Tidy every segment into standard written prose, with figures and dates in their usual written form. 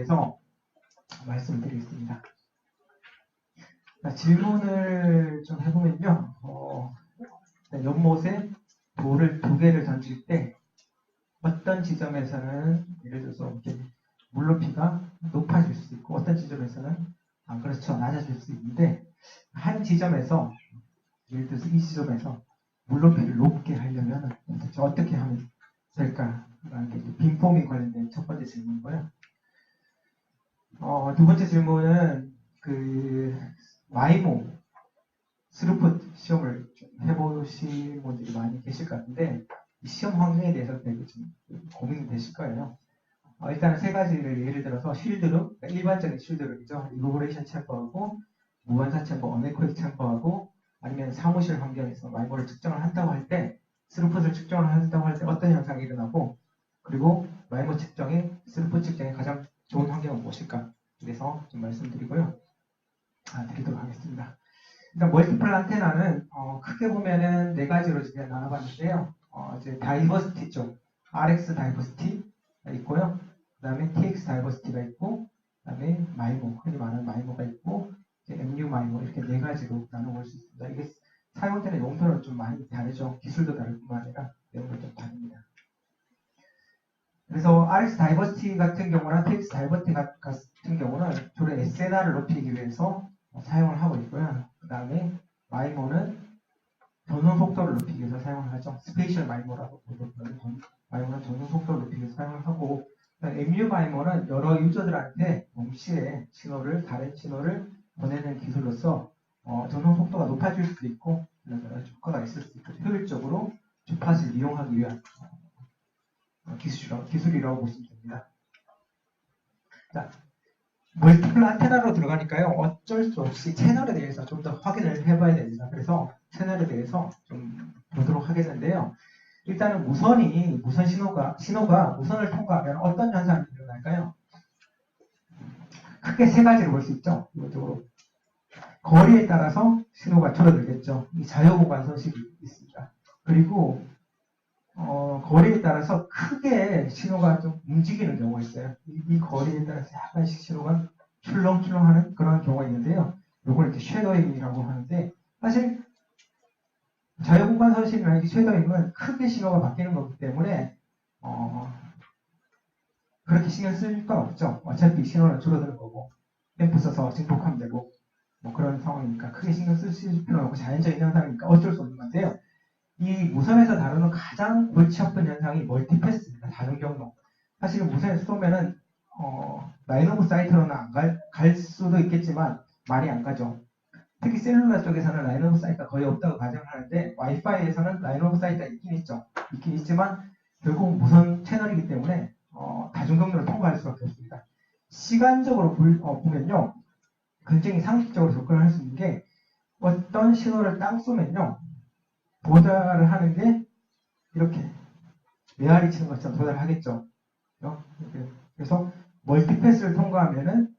대해서 말씀을 드리겠습니다. 질문을 좀 해보면요. 연못에 돌을 2개를 던질 때 어떤 지점에서는 예를 들어서 이렇게 물높이가 높아질 수 있고 어떤 지점에서는 안 그렇죠. 낮아질 수 있는데 한 지점에서 예를 들어서 이 지점에서 물높이를 높게 하려면 어떻게 하면 될까라는 게 빈폼이 관련된 첫 번째 질문이고요. 두 번째 질문은 마이모 스루풋 시험을 좀 해보신 분들이 많이 계실 것 같은데 이 시험 환경에 대해서 되게 좀 고민이 되실 거예요. 일단 3가지를 예를 들어서 쉴드룸, 그러니까 일반적인 쉴드룸이죠. 리버레이션 챔버하고 무반사 챔버, 어네코익 챔버하고 아니면 사무실 환경에서 마이모를 측정을 한다고 할 때 스루풋을 측정을 한다고 할 때 어떤 현상이 일어나고 그리고 마이모 측정에 스루풋 측정에 가장 좋은 환경은 무엇일까? 그래서 좀 말씀드리고요. 드리도록 하겠습니다. 일단 멀티플 안테나는 크게 보면은 4가지로 이제 나눠봤는데요. 이제 다이버시티 쪽, RX 다이버시티가 있고요. 그 다음에 TX 다이버시티가 있고, 그 다음에 마이모, 흔히 말하는 마이모가 있고, 이제 MU 마이모 이렇게 4가지로 나눠볼 수 있습니다. 이게 사용되는 용도는 좀 많이 다르죠. 기술도 다를 뿐만 아니라 내용도 좀 다릅니다. 그래서 RX 다이버시티 같은 경우나 TX 다이버시티 같은 경우는 주로 SNR을 높이기 위해서 사용을 하고 있고요. 그 다음에 마이모는 전송 속도를 높이기 위해서 사용을 하죠. 스페이셜 마이모라고 부르거든요. 마이모는 전송 속도를 높이기 위해서 사용을 하고 MU 마이모는 여러 유저들한테 동시에 다른 신호를 보내는 기술로서 전송 속도가 높아질 수도 있고 여러 효과가 있을 수 있고 효율적으로 주팟을 이용하기 위한 기술이라고 보시면 됩니다. 자, 멀티플 안테나로 들어가니까요. 어쩔 수 없이 채널에 대해서 좀 더 확인을 해봐야 됩니다. 그래서 채널에 대해서 좀 보도록 하겠는데요. 일단은 무선 신호가 무선을 통과하면 어떤 현상이 일어날까요? 크게 3가지로 볼 수 있죠. 이것적으로 거리에 따라서 신호가 줄어들겠죠. 이 자유보관 소식이 있습니다. 그리고 거리에 따라서 크게 신호가 좀 움직이는 경우가 있어요. 이 거리에 따라서 약간씩 신호가 출렁출렁하는 그런 경우가 있는데요. 이걸 이렇게 쉐도잉이라고 하는데 사실 자유공간 선식이나 쉐도잉은 크게 신호가 바뀌는 거기 때문에 그렇게 신경 쓸 건 없죠. 어차피 신호는 줄어드는 거고 램프 써서 증폭하면 되고 뭐 그런 상황이니까 크게 신경 쓸 필요는 없고 자연적인 현상이니까 어쩔 수 없는 건데요. 이 무선에서 다루는 가장 골치 아픈 현상이 멀티패스입니다. 다중 경로. 사실 무선에서 쏘면은 라인 오브 사이트로는 안 갈 수도 있겠지만 많이 안 가죠. 특히 셀룰라 쪽에서는 라인 오브 사이트가 거의 없다고 가정을 하는데 와이파이에서는 라인 오브 사이트가 있긴 있죠. 있긴 있지만 결국 무선 채널이기 때문에 다중 경로를 통과할 수밖에 없습니다. 시간적으로 보면요. 굉장히 상식적으로 접근을 할 수 있는 게 어떤 신호를 딱 쏘면요. 도달을 하는 게 이렇게 메아리 치는 것처럼 도달을 하겠죠. 그래서 멀티패스를 통과하면은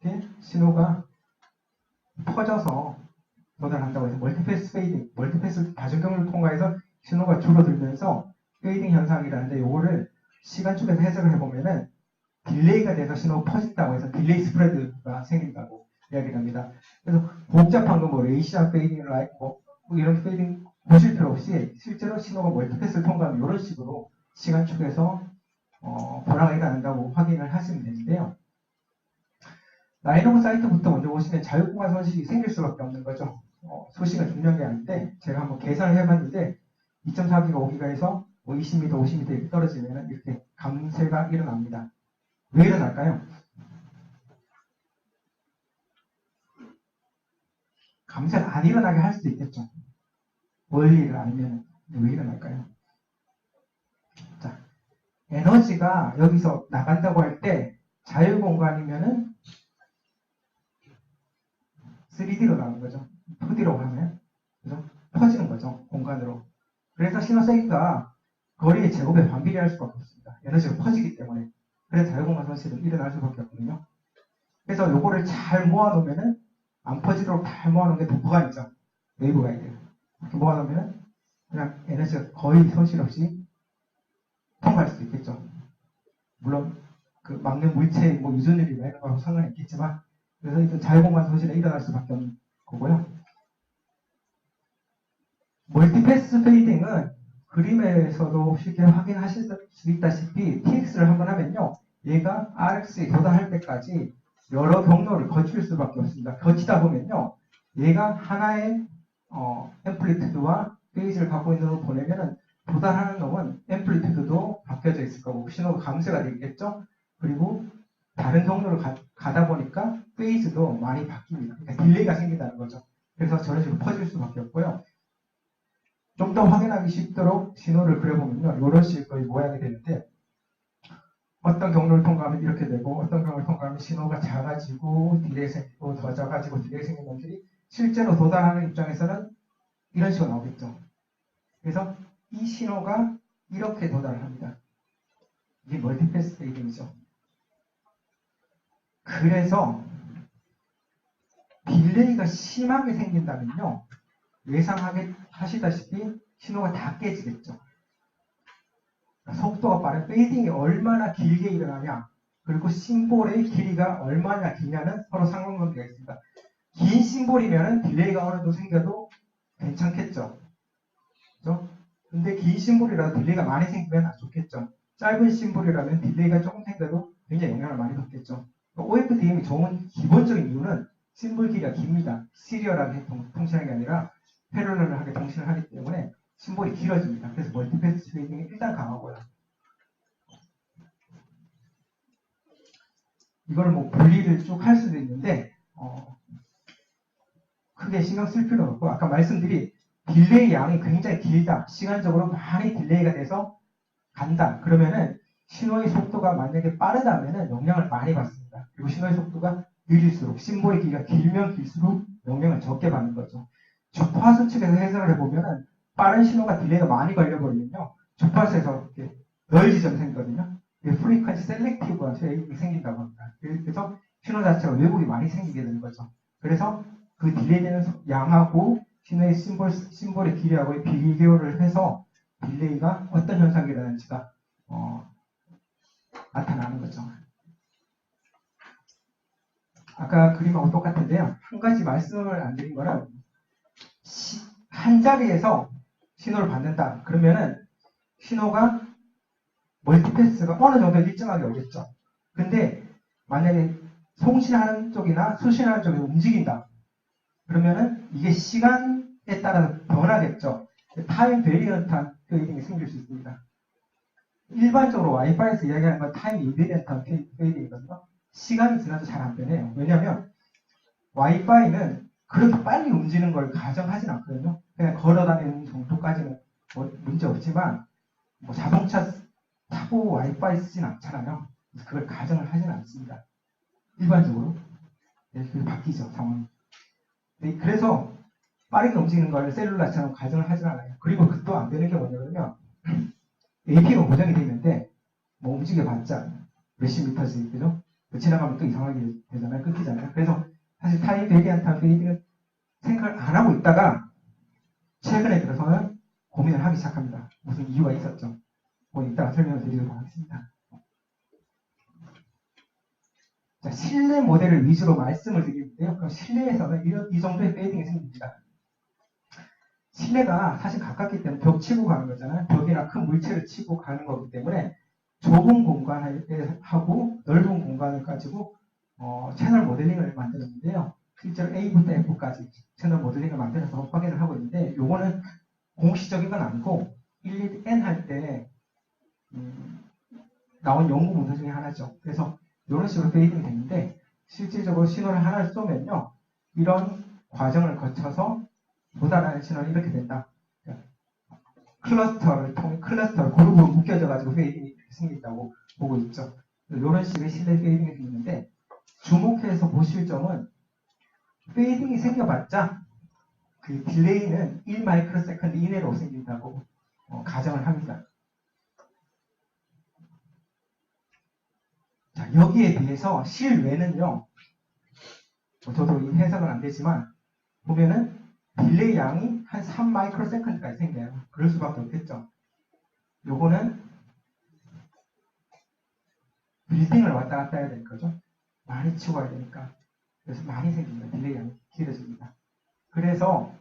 이렇게 신호가 퍼져서 도달한다고 해서 멀티패스 페이딩, 멀티패스 다중경로를 통과해서 신호가 줄어들면서 페이딩 현상이라는데 이거를 시간 쪽에서 해석을 해보면은 딜레이가 돼서 신호가 퍼진다고 해서 딜레이 스프레드가 생긴다고 이야기를 합니다. 그래서 복잡한 거 뭐 레이시아 페이딩, 뭐 이런 페이딩 보실 필요 없이 실제로 신호가 멀티패스를 통과하면 이런 식으로 시간축에서 변화가 일어난다고 확인을 하시면 되는데요. 라인 오브 사이트부터 먼저 보시면 자유공간 소식이 생길 수밖에 없는 거죠. 소식은 중요한 게 아닌데 제가 한번 계산을 해봤는데 2.4기가 5기가에서 20m, 50m 이렇게 떨어지면 이렇게 감쇄가 일어납니다. 왜 일어날까요? 감쇄가 안 일어나게 할 수도 있겠죠. 원리를 알면 왜 일어날까요? 자, 에너지가 여기서 나간다고 할 때 자유공간이면은 3D로 나오는 거죠. 2D로 가면 그죠? 퍼지는 거죠. 공간으로. 그래서 신호 세기가 거리의 제곱에 반비례할 수밖에 없습니다. 에너지가 퍼지기 때문에. 그래서 자유공간 손실은 일어날 수밖에 없거든요. 그래서 요거를 잘 모아놓으면은 안 퍼지도록 잘 모아놓은 게 도퍼가 있죠. 웨이브 가이드. 이렇게 모아놓으면은 그냥 에너지가 거의 손실 없이 통과할 수 있겠죠. 물론 그 막는 물체 뭐 유전율이나 이런 거하고 상관이 있겠지만 그래서 이제 자유공간 소실에 일어날 수밖에 없는 거고요. 멀티패스 페이딩은 그림에서도 쉽게 확인하실 수 있다시피 TX를 한번 하면요. 얘가 RX에 도달할 때까지 여러 경로를 거칠 수밖에 없습니다. 거치다 보면요. 얘가 하나의 앰플리튜드와 페이지를 갖고 있는 걸 보내면은 도달하는 놈은 앰플리튜드도 바뀌어져 있을 거고 신호가 감쇄가 되겠죠. 그리고 다른 경로를 가다 보니까 페이지도 많이 바뀝니다. 그러니까 딜레이가 생긴다는 거죠. 그래서 저런 식으로 퍼질 수밖에 없고요. 좀 더 확인하기 쉽도록 신호를 그려보면요. 이런 식의 모양이 되는데 어떤 경로를 통과하면 이렇게 되고 어떤 경로를 통과하면 신호가 작아지고 딜레이 생기고 더 작아지고 딜레이 생긴 놈들이 실제로 도달하는 입장에서는 이런 식으로 나오겠죠. 그래서 이 신호가 이렇게 도달을 합니다. 이게 멀티패스 페이딩이죠. 그래서 딜레이가 심하게 생긴다면요. 예상하게 하시다시피 신호가 다 깨지겠죠. 속도가 빠른 페이딩이 얼마나 길게 일어나냐 그리고 심볼의 길이가 얼마나 기냐는 서로 상관관계가 있습니다. 긴 심볼이면 딜레이가 어느 정도 생겨도 괜찮겠죠. 그렇죠? 근데 긴 심볼이라도 딜레이가 많이 생기면 안 좋겠죠. 짧은 심볼이라면 딜레이가 조금 생겨도 굉장히 영향을 많이 받겠죠. OFDM이 좋은 기본적인 이유는 심볼 길이가 깁니다. 시리얼하게 통신하는 게 아니라 패러럴하게 통신을 하기 때문에 심볼이 길어집니다. 그래서 멀티패스 페이딩이 일단 강하고요. 이거를 뭐 분리를 쭉 할 수도 있는데 크게 신경 쓸 필요는 없고 아까 말씀드린 딜레이 양이 굉장히 길다. 시간적으로 많이 딜레이가 돼서 간다. 그러면은 신호의 속도가 만약에 빠르다면은 영향을 많이 받습니다. 그리고 신호의 속도가 느릴수록 심볼의 길이가 길면 길수록 영향을 적게 받는 거죠. 주파수 측에서 해석을 해보면은 빠른 신호가 딜레이가 많이 걸려버리면요. 주파수에서 이렇게 널 지점이 생기거든요. 프리퀀시 셀렉티브가 생긴다고 합니다. 그래서 신호 자체가 왜곡이 많이 생기게 되는 거죠. 그래서 그 딜레이되는 양하고 신호의 심볼의 길이하고의 비교를 해서 딜레이가 어떤 현상이 일어나는지가 나타나는 거죠. 아까 그림하고 똑같은데요. 한 가지 말씀을 안 드린 거는 한 자리에서 신호를 받는다. 그러면은 신호가 멀티패스가 어느 정도 일정하게 오겠죠. 근데 만약에 송신하는 쪽이나 수신하는 쪽이 움직인다. 그러면은 이게 시간에 따라서 변하겠죠. 타임 베리언트한 페이딩이 생길 수 있습니다. 일반적으로 와이파이에서 이야기하는 건 타임 인베리언트한 페이딩이거든요. 시간이 지나도 잘 안 변해요. 왜냐하면 와이파이는 그렇게 빨리 움직이는 걸 가정하진 않거든요. 그냥 걸어다니는 정도까지는 뭐 문제 없지만 뭐 자동차 타고 와이파이 쓰진 않잖아요. 그걸 가정을 하진 않습니다. 일반적으로. 네, 그게 바뀌죠, 상황이. 네, 그래서 빠르게 움직이는 걸 셀룰라처럼 가정을 하진 않아요. 그리고 또 안 되는 게 뭐냐면 AP가 고정이 되어 있는데 뭐 움직여봤자 몇십 미터씩 그죠? 지나가면 또 이상하게 되잖아요. 끊기잖아요. 그래서 사실 타임 베리언트한 페이딩은 생각을 안 하고 있다가 최근에 들어서는 고민을 하기 시작합니다. 무슨 이유가 있었죠. 이따가 설명을 드리도록 하겠습니다. 자, 실내 모델을 위주로 말씀을 드리는데요. 그럼 실내에서는 이 정도의 페이딩이 생깁니다. 실내가 사실 가깝기 때문에 벽 치고 가는 거잖아요. 벽이나 큰 물체를 치고 가는 거기 때문에 좁은 공간하고 넓은 공간을 가지고 채널 모델링을 만들었는데요. 실제로 A부터 F까지 채널 모델링을 만들어서 확인을 하고 있는데 요거는 공식적인 건 아니고 1, 2, N 할 때 나온 연구 문서 중에 하나죠. 그래서 이런 식으로 페이딩이 되는데 실질적으로 신호를 하나를 쏘면요. 이런 과정을 거쳐서 도달하는 신호는 이렇게 된다. 클러스터를 그룹으로 묶여져가지고 페이딩이 생긴다고 보고 있죠. 이런 식의 실내 페이딩이 생기는데 주목해서 보실 점은 페이딩이 생겨봤자 그 딜레이는 1마이크로세컨드 이내로 생긴다고 가정을 합니다. 자, 여기에 비해서 실외는요, 저도 이 해석은 안 되지만, 보면은 딜레이 양이 한 3마이크로세컨드까지 생겨요. 그럴 수밖에 없겠죠. 요거는 빌딩을 왔다 갔다 해야 될 거죠. 많이 치고 가야 되니까. 그래서 많이 생깁니다. 딜레이가 길어집니다. 그래서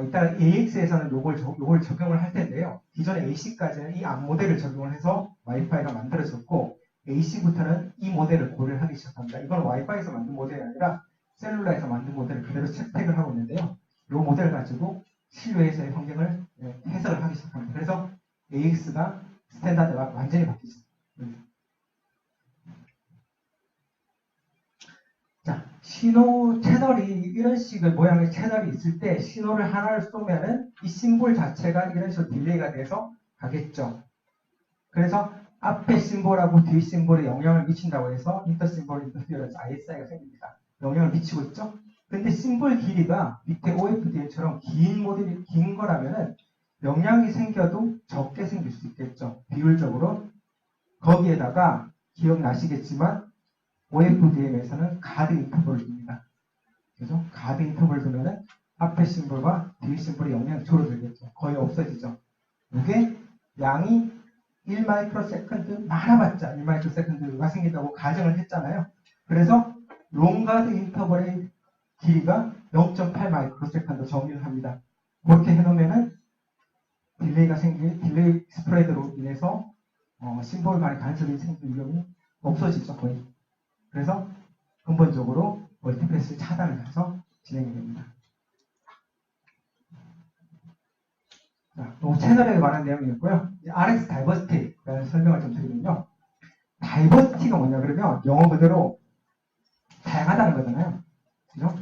이따 AX에서는 요걸 적용을 할 텐데요. 기존의 AC까지는 이 앞 모델을 적용을 해서 와이파이가 만들어졌고 AC부터는 이 모델을 고려를 하기 시작합니다. 이건 와이파이에서 만든 모델이 아니라 셀룰라에서 만든 모델을 그대로 채택을 하고 있는데요. 이 모델을 가지고 실외에서의 환경을 해석을 하기 시작합니다. 그래서 AX가 스탠다드가 완전히 바뀌죠. 자, 신호 채널이 이런 식의 모양의 채널이 있을 때 신호를 하나를 쏘면은 이 심볼 자체가 이런 식으로 딜레이가 돼서 가겠죠. 그래서 앞에 심볼하고 뒤 심볼에 영향을 미친다고 해서 인터 심볼 인터피어런스 ISI가 생깁니다. 영향을 미치고 있죠. 근데 심볼 길이가 밑에 OFDM처럼 긴 거라면은 영향이 생겨도 적게 생길 수 있겠죠. 비율적으로. 거기에다가 기억나시겠지만 OFDM에서는 가드 인터벌을 둡니다. 그죠? 가드 인터벌 두면은 앞에 심볼과 뒤 심볼의 영향이 줄어들겠죠. 거의 없어지죠. 이게 양이 1마이크로세컨드 많아봤자 1마이크로세컨드가 생긴다고 가정을 했잖아요. 그래서 롱가드 인터벌의 길이가 0.8마이크로세컨드 정의를 합니다. 그렇게 해놓으면은 딜레이 스프레드로 인해서 심볼 간의 간섭이 생길 위험이 없어지죠, 거의. 그래서 근본적으로 멀티패스 차단을 해서 진행이 됩니다. 자, 또 채널에 관한 내용이었고요. RX 다이버시티라는 설명을 좀 드리면요. 다이버시티가 뭐냐 그러면 영어 그대로 다양하다는 거잖아요. 그죠?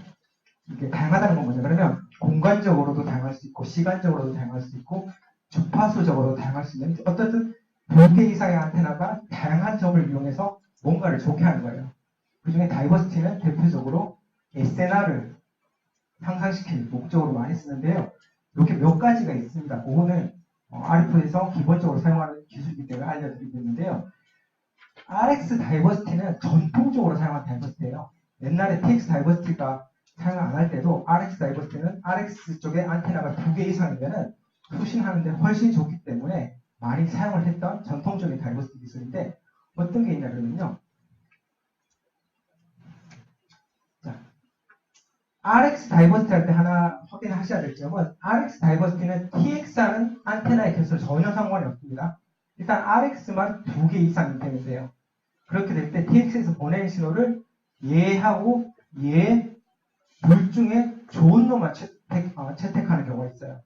이게 다양하다는 건 뭐냐 그러면 공간적으로도 다양할 수 있고 시간적으로도 다양할 수 있고 주파수적으로도 다양할 수 있는 어쨌든 2개 이상의 안테나가 다양한 점을 이용해서 뭔가를 좋게 하는 거예요. 그 중에 다이버시티는 대표적으로 SNR을 향상시킬 목적으로 많이 쓰는데요. 이렇게 몇 가지가 있습니다. 그거는 RF에서 기본적으로 사용하는 기술이기 때문에 알려드리고 있는데요. RX 다이버시티는 전통적으로 사용하는 다이버시티예요. 옛날에 TX 다이버시티가 사용 안 할 때도 RX 다이버시티는 RX 쪽에 안테나가 2개 이상이면 수신하는데 훨씬 좋기 때문에 많이 사용을 했던 전통적인 다이버시티 기술인데 어떤 게 있냐 그러면요. 자, RX 다이버시티 할 때 하나 확인하셔야 될 점은 RX 다이버시티는 TX하는 안테나의 개수로 전혀 상관이 없습니다. 일단 RX만 2개 이상이 되는데요. 그렇게 될 때 TX에서 보내는 신호를 얘하고 얘 둘 중에 좋은 놈만 채택하는 경우가 있어요.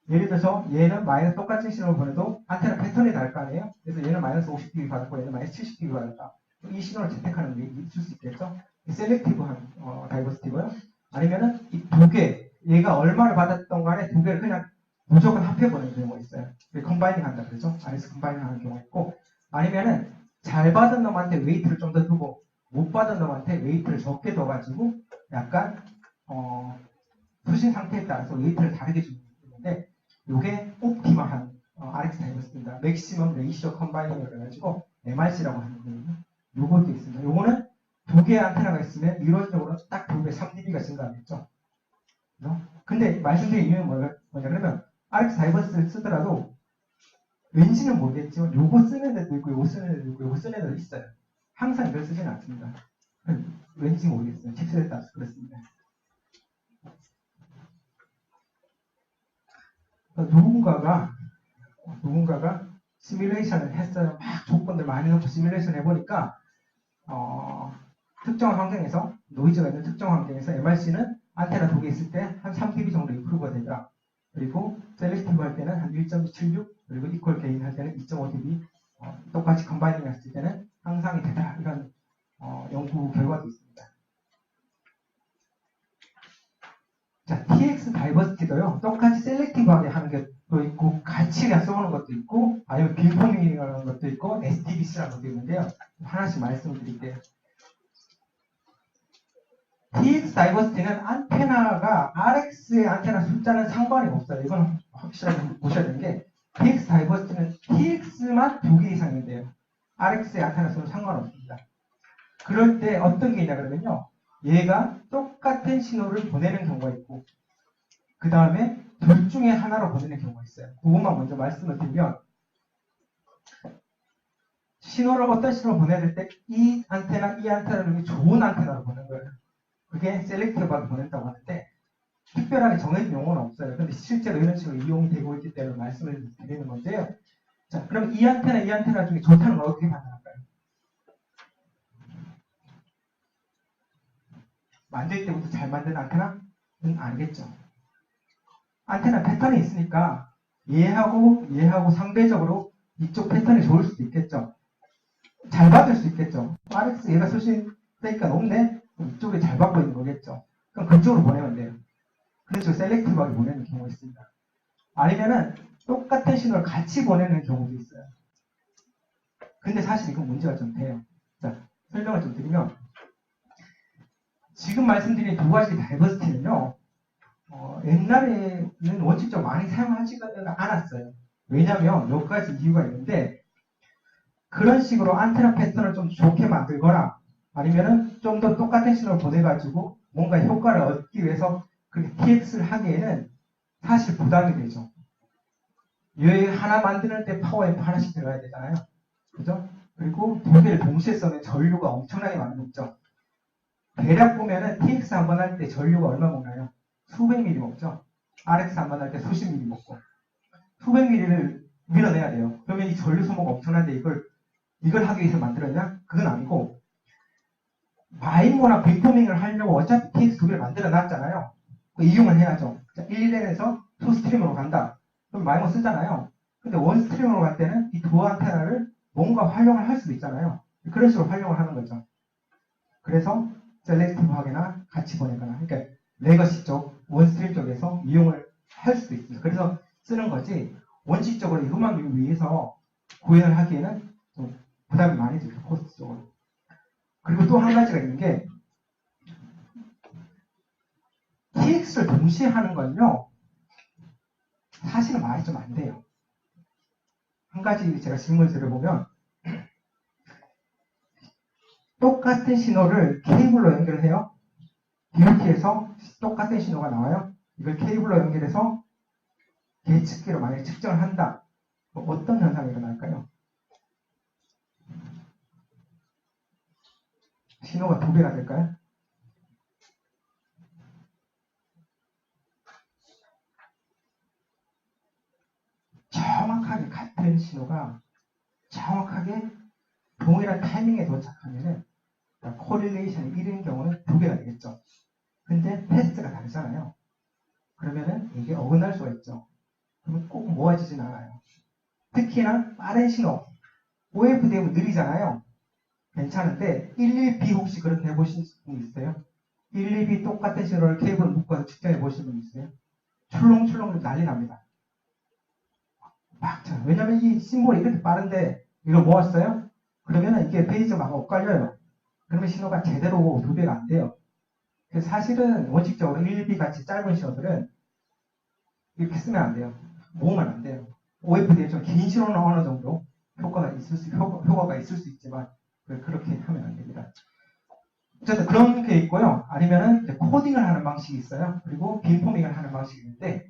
예를 들어서 얘는 마이너스 똑같은 신호를 보내도 안테나 패턴이 다를 거 아니에요? 그래서 얘는 마이너스 50dB 받았고 얘는 마이너스 70dB 받았다. 이 신호를 채택하는 게 있을 수 있겠죠? 셀렉티브한 다이버시티고요. 아니면은 이 2개, 얘가 얼마를 받았던 간에 2개를 그냥 무조건 합해보는 경우가 있어요. 컴바이닝 한다 그러죠? RS 컴바이닝 하는 경우가 있고 아니면은 잘 받은 놈한테 웨이트를 좀 더 두고 못 받은 놈한테 웨이트를 적게 둬가지고 약간 수신 상태에 따라서 웨이트를 다르게 주는 건데 이게 옵티멀한 RX 다이버시티입니다. 맥시멈 레이시오 컴바이닝을 해가지고 MRC라고 하는 거거든요. 요것도 있습니다. 요거는 2개의 안테나가 있으면 이론적으로 딱 2배 3dB가 증가하겠죠. 근데 말씀드린 이유는 뭐냐 그러면 RX 다이버시티를 쓰더라도 왠지는 모르겠지만 요거 쓰는 애도 있고 요거 쓰는 애도 있고 요거 쓰는 애도 있어요. 항상 이걸 쓰지는 않습니다. 왠지 모르겠어요. 칩셋에 따라서 그렇습니다. 누군가가 시뮬레이션을 했어요. 막 조건들 많이 넣고 시뮬레이션 해보니까 특정한 환경에서 노이즈가 있는 특정 환경에서 MRC는 안테나 2개 있을 때 한 3dB 정도 임프루브가 되더라. 그리고 셀렉티브 할 때는 한 1.76 그리고 이퀄 게인 할 때는 2.5dB 똑같이 컴바이닝 했을 때는 향상이 되더라. 이런 연구 결과도 있습니다. 자, TX 다이버시티도요. 똑같이 셀렉티브하게 하는 것도 있고 같이 그냥 써보는 것도 있고 아니면 빈포밍이라는 것도 있고 SDBC라는 것도 있는데요. 하나씩 말씀드릴게요. TX 다이버시티는 안테나가 RX의 안테나 숫자는 상관이 없어요. 이건 확실하게 보셔야 되는 게 TX 다이버시티는 TX만 2개 이상인데요. RX의 안테나 수는 상관없습니다. 그럴 때 어떤 게 있냐 그러면요. 얘가 똑같은 신호를 보내는 경우가 있고 그 다음에 둘 중에 하나로 보내는 경우가 있어요. 그것만 먼저 말씀을 드리면 신호를 어떤 신호를 보내야 될 때 이 안테나, 이 안테나 중에 좋은 안테나로 보낸 거예요. 그게 셀렉티브하게 보낸다고 하는데 특별하게 정해진 용어는 없어요. 근데 실제로 이런 식으로 이용이 되고 있기 때문에 말씀을 드리는 건데요. 자, 그럼 이 안테나 중에 좋다는 걸 어떻게 판단할까요? 만들 때부터 잘 만든 안테나는 아니겠죠. 안테나 패턴이 있으니까 얘하고 상대적으로 이쪽 패턴이 좋을 수도 있겠죠. 잘 받을 수 있겠죠. RX 얘가 수신 되니까 높네? 그럼 이쪽에 잘 받고 있는 거겠죠. 그럼 그쪽으로 보내면 돼요. 그래서 셀렉티브하게 보내는 경우가 있습니다. 아니면은 똑같은 신호를 같이 보내는 경우도 있어요. 근데 사실 이건 문제가 좀 돼요. 자, 설명을 좀 드리면 지금 말씀드린 두 가지 다이버시티는요. 옛날에는 원칙적으로 많이 사용하지가 않았어요. 왜냐하면 몇 가지 이유가 있는데 그런 식으로 안테나 패턴을 좀 좋게 만들거나 아니면은 좀 더 똑같은 신호를 보내가지고 뭔가 효과를 얻기 위해서 그렇게 TX를 하기에는 사실 부담이 되죠. 여기 하나 만드는 때 파워앰프 하나씩 들어가야 되잖아요. 그죠? 그리고 두 개를 동시에 써면 전류가 엄청나게 많이 먹죠. 대략 보면은 TX 한 번 할 때 전류가 얼마 먹나요? 수백 미리 먹죠. RX 한 번 할 때 수십 미리 먹고 수백 미리를 밀어내야 돼요. 그러면 이 전류 소모가 엄청난데 이걸 하기 위해서 만들었냐? 그건 아니고 마이모나 빅포밍을 하려고 어차피 TX 두 개를 만들어 놨잖아요. 이용을 해야죠. 1렌에서 2스트림으로 간다. 그럼 마이모 쓰잖아요. 근데 원스트림으로 갈 때는 이 두 안테나를 뭔가 활용을 할 수도 있잖아요. 그런 식으로 활용을 하는 거죠. 그래서 셀렉티브하게나 같이 보내거나 그러니까 레거시 쪽, 원스트림 쪽에서 이용을 할 수도 있습니다. 그래서 쓰는 거지 원칙적으로 이것만 위해서 구현을 하기에는 좀 부담이 많이 들죠. 코스트적으로. 그리고 또 한 가지가 있는 게 TX를 동시에 하는 건요. 사실은 말이 좀 안 돼요. 한 가지 제가 질문을 드려보면 똑같은 신호를 케이블로 연결해요. DUT에서 똑같은 신호가 나와요. 이걸 케이블로 연결해서 계측기로 만약에 측정을 한다. 어떤 현상이 일어날까요? 신호가 두 배가 될까요? 정확하게 같은 신호가 정확하게 동일한 타이밍에 도착하면은 코릴레이션이 1인 경우는 두 배가 되겠죠. 근데 패스트가 다르잖아요. 그러면은 이게 어긋날 수가 있죠. 그러면 꼭 모아지진 않아요. 특히나 빠른 신호, OFDM은 느리잖아요. 괜찮은데 11B 혹시 그렇게 해보신 분 있어요? 11B 똑같은 신호를 케이블 묶어서 측정해 보신 분 있어요? 출렁출렁 난리 납니다. 왜냐면 이 심볼이 이렇게 빠른데 이걸 모았어요? 그러면 이게 페이지가 막 엇갈려요. 그러면 신호가 제대로 도배가 안 돼요. 그래서 사실은 원칙적으로 1B 같이 짧은 신호들은 이렇게 쓰면 안 돼요. 모으면 안 돼요. OFD에 좀 긴 신호는 어느 정도 효과가 있을 수 있지만 그렇게 하면 안 됩니다. 어쨌든 그런 게 있고요. 아니면은 코딩을 하는 방식이 있어요. 그리고 빈포밍을 하는 방식이 있는데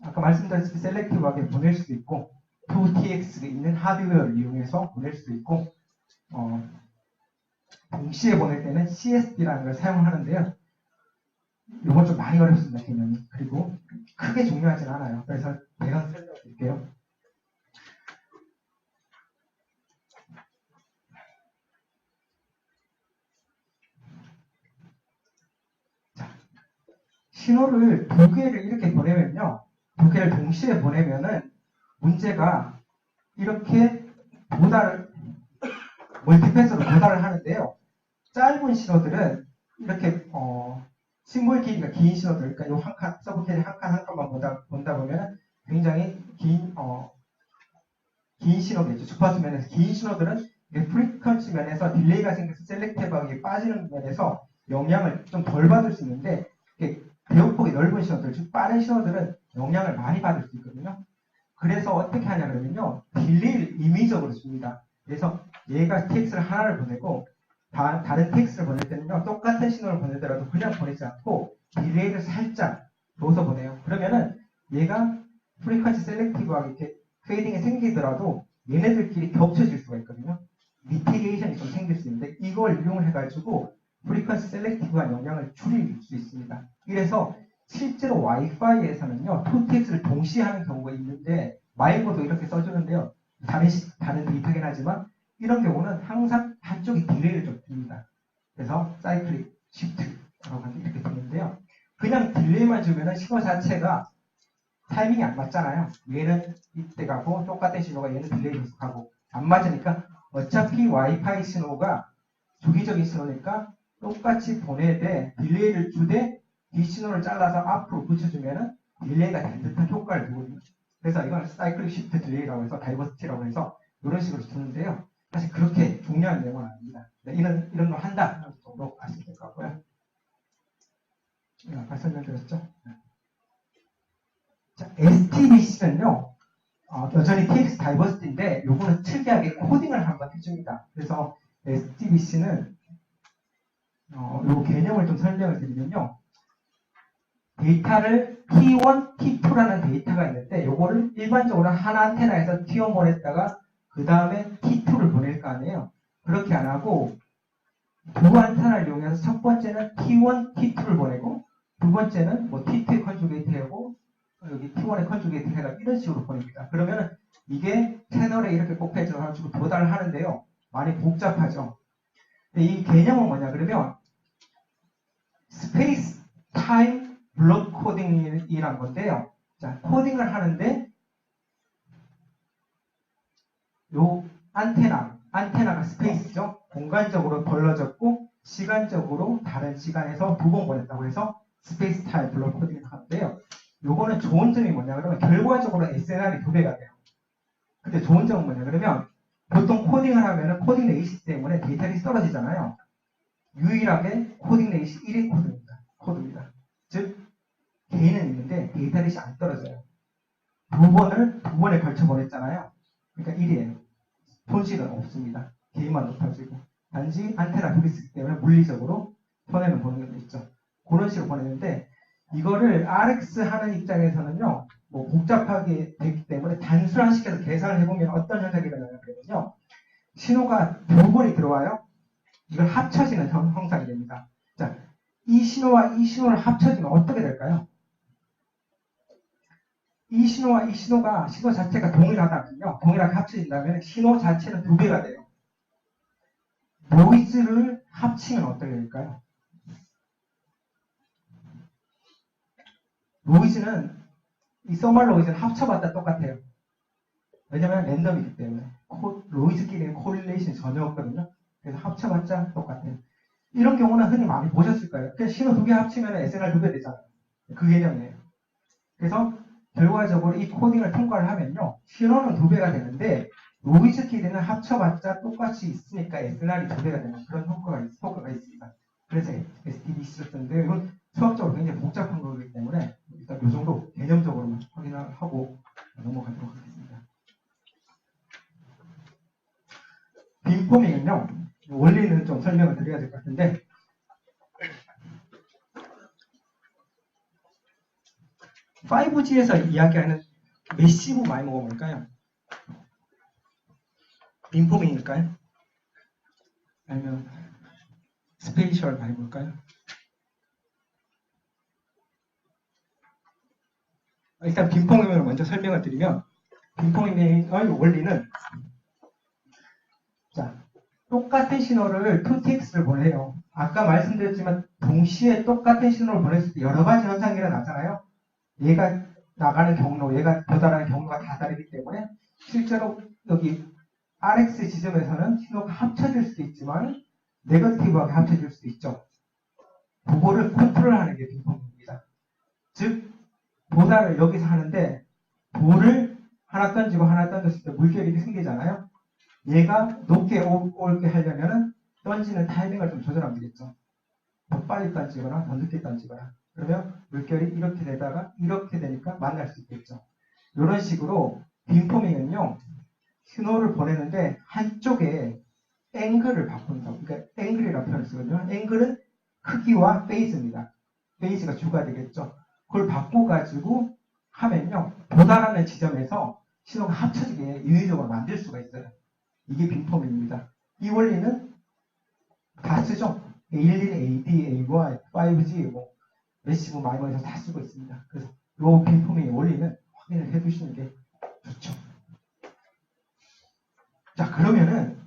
아까 말씀드렸듯이 셀렉티브하게 보낼 수도 있고 2TX가 있는 하드웨어를 이용해서 보낼 수도 있고 동시에 보낼 때는 CSD라는 걸 사용하는데요. 이건 좀 많이 어렵습니다. 개념이. 그리고 크게 중요하진 않아요. 그래서 대강 설명드릴게요. 자, 신호를 두 개를 이렇게 보내면요. 두 개를 동시에 보내면은 문제가 이렇게 멀티패스로 도달을 하는데요. 짧은 신호들은 이렇게 심볼 길이가 긴 신호들, 그러니까 이 한 칸, 서브 캐리 한 칸만 본다 보면 굉장히 긴 신호겠죠. 주파수 면에서 긴 신호들은 프리퀀시 면에서 딜레이가 생겨서 셀렉티브하게 빠지는 면에서 영향을 좀 덜 받을 수 있는데 대역폭이 넓은 신호들, 즉 빠른 신호들은 영향을 많이 받을 수 있거든요. 그래서 어떻게 하냐면요. 딜레이를 임의적으로 줍니다. 그래서 얘가 텍스트를 하나를 보내고 다른 텍스트를 보낼 때는요. 똑같은 신호를 보내더라도 그냥 보내지 않고 딜레이를 살짝 줘서 보내요. 그러면은 얘가 프리퀀시 셀렉티브하게 이렇게 페이딩이 생기더라도 얘네들끼리 겹쳐질 수가 있거든요. 미티게이션이 좀 생길 수 있는데 이걸 이용해가지고 프리퀀시 셀렉티브한 영향을 줄일 수 있습니다. 이래서 실제로 와이파이에서는요, 2TX를 동시에 하는 경우가 있는데 마이버도 이렇게 써주는데요. 다른 데이터긴 하지만 이런 경우는 항상 한쪽이 딜레이를 좀 줍니다. 그래서 사이클릭 시프트라고 하는데 이렇게 되는데요. 그냥 딜레이만 주면은 신호 자체가 타이밍이 안 맞잖아요. 얘는 이때 가고 똑같은 신호가 얘는 딜레이 계속 가고 안 맞으니까 어차피 와이파이 신호가 주기적인 신호니까 똑같이 보내야 돼. 딜레이를 주되 이 신호를 잘라서 앞으로 붙여주면은 딜레이가 된 듯한 효과를 주거든요. 그래서 이건 사이클릭 시프트 딜레이라고 해서 다이버시티라고 해서 이런 식으로 주는데요. 사실 그렇게 중요한 내용은 아닙니다. 이런 걸 한다 정도 아시면 될 것 같고요. 아까 설명드렸죠. 자, STBC는요, 여전히 TX 다이버시티인데, 요거는 특이하게 코딩을 한번 해줍니다. 그래서 STBC는, 요 개념을 좀 설명을 드리면요, 데이터를 T1, T2라는 데이터가 있는데, 요거를 일반적으로 한 안테나에서 T1 보냈다가, 그 다음에 T2를 보낼 거 아니에요. 그렇게 안 하고, 두 안테나를 이용해서 첫 번째는 T1, T2를 보내고, 두 번째는 뭐 T2에 컨주게이트 하고, 여기 T1에 컨주게이트 해라 이런 식으로 보냅니다. 그러면은 이게 채널에 이렇게 곱해져가지고 도달을 하는데요. 많이 복잡하죠. 근데 이 개념은 뭐냐 그러면 스페이스 타임 블록 코딩이란 건데요. 자, 코딩을 하는데 요 안테나가 스페이스죠. 공간적으로 벌어졌고 시간적으로 다른 시간에서 두 번 보냈다고 해서 스페이스 타임 블록 코딩을 하는데요. 요거는 좋은 점이 뭐냐 그러면 결과적으로 SNR이 2배가 돼요. 근데 좋은 점은 뭐냐 그러면 보통 코딩을 하면은 코딩 레이시 때문에 데이터 릿이 떨어지잖아요. 유일하게 코딩 레이시 1의 코드입니다. 즉 개인은 있는데 데이터 릿이 안 떨어져요. 두 번에 걸쳐 보냈잖아요. 그러니까 1이에요. 손실은 없습니다. 개인만 높아지고 단지 안테나 둘이 있기 때문에 물리적으로 손해는 보는 게 있죠. 그런 식으로 보내는데 이거를 RX 하는 입장에서는요, 뭐 복잡하게 되기 때문에 단순화시켜서 계산을 해보면 어떤 현상이 일어나냐면요, 신호가 두 번이 들어와요. 이걸 합쳐지는 형상이 됩니다. 자, 이 신호와 이 신호를 합쳐지면 어떻게 될까요? 이 신호와 이 신호가 신호 자체가 동일하다면요, 동일하게 합쳐진다면 신호 자체는 2배가 돼요. 노이즈를 합치면 어떻게 될까요? 노이즈는 이 서멀 노이즈는 합쳐봤다 똑같아요. 왜냐면 랜덤이기 때문에 노이즈끼리는 코릴레이션이 전혀 없거든요. 그래서 합쳐봤자 똑같아요. 이런 경우는 흔히 많이 보셨을 거예요. 그냥 신호 2개 합치면 SNR 2배 되잖아요. 그 개념이에요. 그래서 결과적으로 이 코딩을 통과를 하면요, 신호는 2배가 되는데 노이즈끼리는 합쳐봤자 똑같이 있으니까 SNR이 2배가 되는 그런 효과가 있습니다. 그래서 STBC를 썼는데 이건 수학적으로 굉장히 복잡한 거기 때문에 일단 이 정도 개념적으로만 확인을 하고 넘어가도록 하겠습니다. 빔포밍은요, 원리는 좀 설명을 드려야 될 것 같은데, (5G에서) 이야기하는 매시브 마이머가 뭘까요? 빔포밍일까요? 아니면 스페이셜 마이머일까요? 일단 빔포밍을 먼저 설명을 드리면, 빔포밍의 원리는, 자, 똑같은 신호를 2TX를 보내요. 아까 말씀드렸지만 동시에 똑같은 신호를 보냈을 때 여러 가지 현상이 일어나잖아요. 얘가 나가는 경로, 얘가 도달하는 경로가 다 다르기 때문에 실제로 여기 RX 지점에서는 신호가 합쳐질 수도 있지만 네거티브하게 합쳐질 수도 있죠. 그거를 컨트롤하는 게 빙봉입니다. 즉 도달을 여기서 하는데 볼을 하나 던지고 하나 던졌을 때 물결이 생기잖아요. 얘가 높게 올게 하려면 던지는 타이밍을 좀 조절하면 되겠죠. 더 빨리 던지거나 더 늦게 던지거나. 그러면 물결이 이렇게 되다가 이렇게 되니까 만날 수 있겠죠. 이런 식으로 빔포밍은요, 신호를 보내는데 한쪽에 앵글을 바꾼다고. 그러니까 앵글이라고 표현을 쓰거든요. 앵글은 크기와 페이즈입니다. 페이즈가 주가 되겠죠. 그걸 바꿔가지고 하면요, 도달하는 지점에서 신호가 합쳐지게 인위적으로 만들 수가 있어요. 이게 빔포밍입니다. 이 원리는 다 쓰죠. A11, AD, AY, 5G, 뭐 매시브 마이머에서 다 쓰고 있습니다. 그래서 이 빔포밍의 원리는 확인을 해두시는 게 좋죠. 자, 그러면은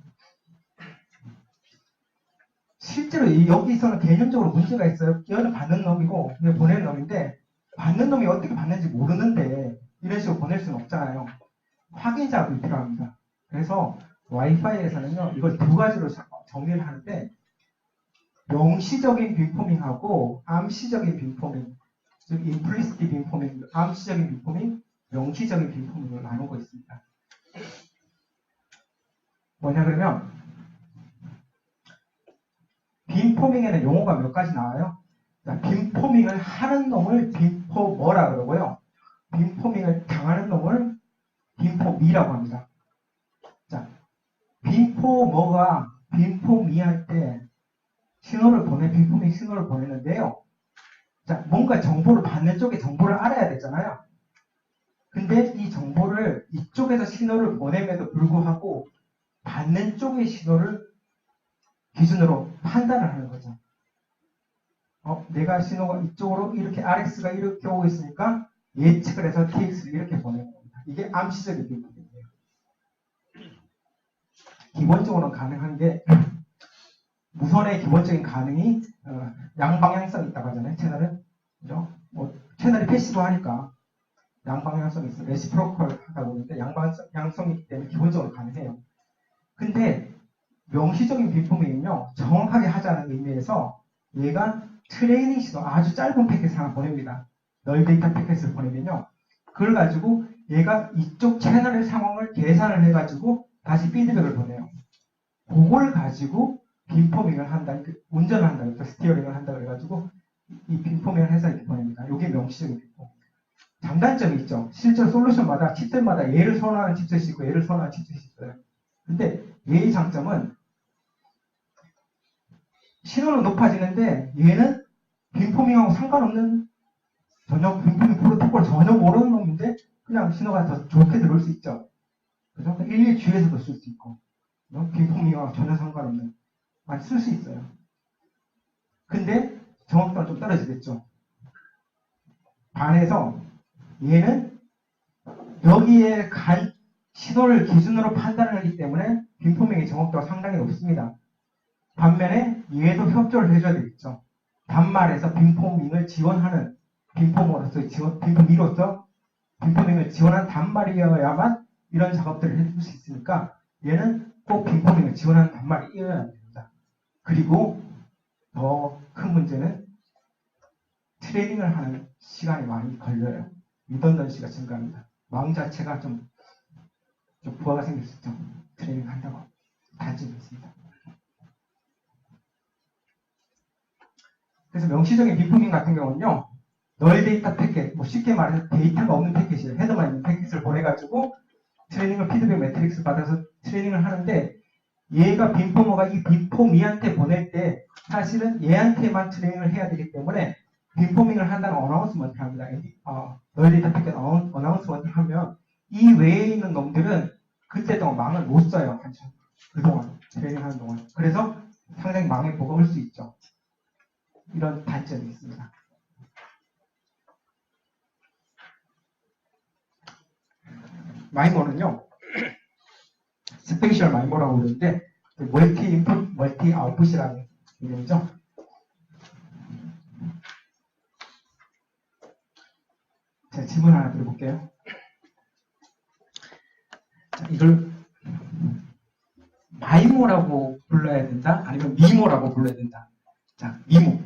실제로 여기서는 개념적으로 문제가 있어요. 얘는 받는 놈이고 얘 보내는 놈인데 받는 놈이 어떻게 받는지 모르는데 이런 식으로 보낼 수는 없잖아요. 확인자가 필요합니다. 그래서 와이파이에서는요, 이걸 두 가지로 정리를 하는데 명시적인 빔포밍하고 암시적인 빔포밍, 즉 임플리시티 빔포밍, 암시적인 빔포밍, 명시적인 빔포밍을 나누고 있습니다. 뭐냐 그러면 빔포밍에는 용어가 몇 가지 나와요. 자, 빔포밍을 하는 놈을 빔포머라 그러고요. 빔포밍을 당하는 놈을 빔포미라고 합니다. 자, 빔포머가 빔포미 할 때 신호를 빔포밍 신호를 보내는데요. 자, 뭔가 정보를 받는 쪽에 정보를 알아야 되잖아요. 근데 이 정보를 이쪽에서 신호를 보냄에도 불구하고 받는 쪽의 신호를 기준으로 판단을 하는 거죠. 내가 신호가 이쪽으로 이렇게 RX가 이렇게 오고 있으니까 예측을 해서 TX를 이렇게 보내는 겁니다. 이게 암시적인 빔포밍이에요. 기본적으로는 가능한 게 무선의 기본적인 가능이 양방향성이 있다고 하잖아요. 채널은. 그죠? 채널이 패시브 하니까 양방향성이 있어요. 레시프로컬 하다 보니까 양방향성이 있기 때문에 기본적으로 가능해요. 근데 명시적인 빔포밍은요, 정확하게 하자는 의미에서 얘가 트레이닝 신호 아주 짧은 패킷을 하나 보냅니다. 널 데이터 패킷을 보내면요, 그걸 가지고 얘가 이쪽 채널의 상황을 계산을 해가지고 다시 피드백을 보내요. 그걸 가지고 빔포밍을 한다, 운전을 한다, 스티어링을 한다 그래가지고 이 빔포밍을 해서 이렇게 보냅니다. 이게 명시적인 빔포밍. 장단점이 있죠. 실제 솔루션마다 칩셋마다 얘를 선호하는 칩셋이 있고 얘를 선호하는 칩셋이 있어요. 근데 얘의 장점은 신호는 높아지는데 얘는 빔포밍하고 상관없는 전혀 빔포밍 프로토콜 전혀 모르는 놈인데 그냥 신호가 더 좋게 들어올 수 있죠. 그래서 11G에서도 쓸 수 있고 빔포밍하고 전혀 상관없는 쓸 수 있어요. 근데 정확도는 좀 떨어지겠죠. 반해서 얘는 여기에 간 신호를 기준으로 판단을 하기 때문에 빔포밍의 정확도가 상당히 높습니다. 반면에 얘도 협조를 해줘야 되겠죠. 단말에서 빔포밍을 지원하는 빔포머로서 빔포미로서 빔포밍을 지원한 단말이어야만 이런 작업들을 해줄 수 있으니까 얘는 꼭 빔포밍을 지원하는 단말이어야 됩니다. 그리고 더 큰 문제는 트레이닝을 하는 시간이 많이 걸려요. 리던던시가 증가합니다. 마음 자체가 좀 부하가 생길 수 있죠. 트레이닝 한다고 단점이 있습니다. 그래서 명시적인 빔포밍 같은 경우는요, 널 데이터 패킷, 쉽게 말해서 데이터가 없는 패킷이에요. 헤더만 있는 패킷을 보내가지고 트레이닝을 피드백 매트릭스 받아서 트레이닝을 하는데 얘가 빔포머가 이 빔포미한테 보낼 때 사실은 얘한테만 트레이닝을 해야 되기 때문에 빔포밍을 한다는 어나운스먼트를 합니다. 널 데이터 패킷 어나운스먼트를 하면 이 외에 있는 놈들은 그때 동안 망을 못 써요. 한참. 그동안 트레이닝 하는 동안. 그래서 상당히 망에 보고올 수 있죠. 이런 단점이 있습니다. 마이머는요, 스페셜 마이머라고 그러는데, 멀티 인풋, 멀티 아웃풋이라는 개념이죠. 제가 질문 하나 드려볼게요. 자, 이걸 마이모라고 불러야 된다? 아니면 미모라고 불러야 된다? 자, 미모.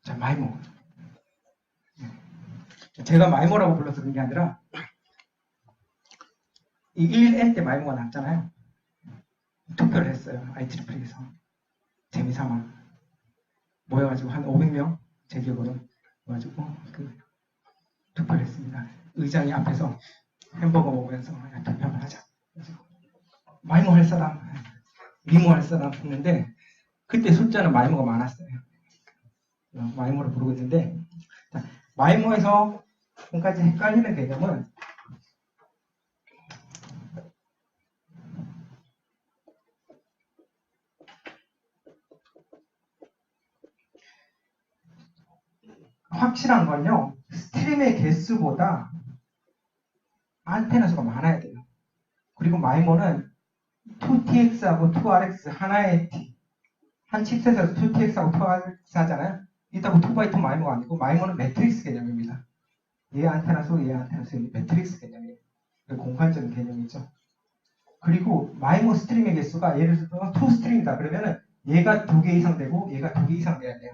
자, 마이모. 제가 마이모라고 불러서 그런 게 아니라 이 1N 때 마이모가 났잖아요. 투표를 했어요. IEE에서. 재미삼아. 모여가지고 한 500명, 제 기억으로 모여가지고 투표를 했습니다. 의장이 앞에서 햄버거 먹으면서 투표를 하자. 마이모 할 사람, 미모 할 사람 했는데 그때 숫자는 마이모가 많았어요. 마이모를 부르고 있는데 마이모에서 한 가지 헷갈리는 개념은 확실한 건요. 스트림의 개수보다 안테나 수가 많아야 돼요. 그리고 마이모는 2tx하고 2rx 하나의 t 한 칩셋에서 2tx하고 2rx 하잖아요. 이따고 2x2 마이모가 아니고 마이모는 매트릭스 개념입니다. 얘 안테나 수, 얘 안테나 수, 매트릭스 개념이에요. 공간적인 개념이죠. 그리고 마이모 스트림의 개수가 예를 들어서 2스트림이다 그러면은 얘가 2개 이상 되고 얘가 2개 이상 돼야 돼요.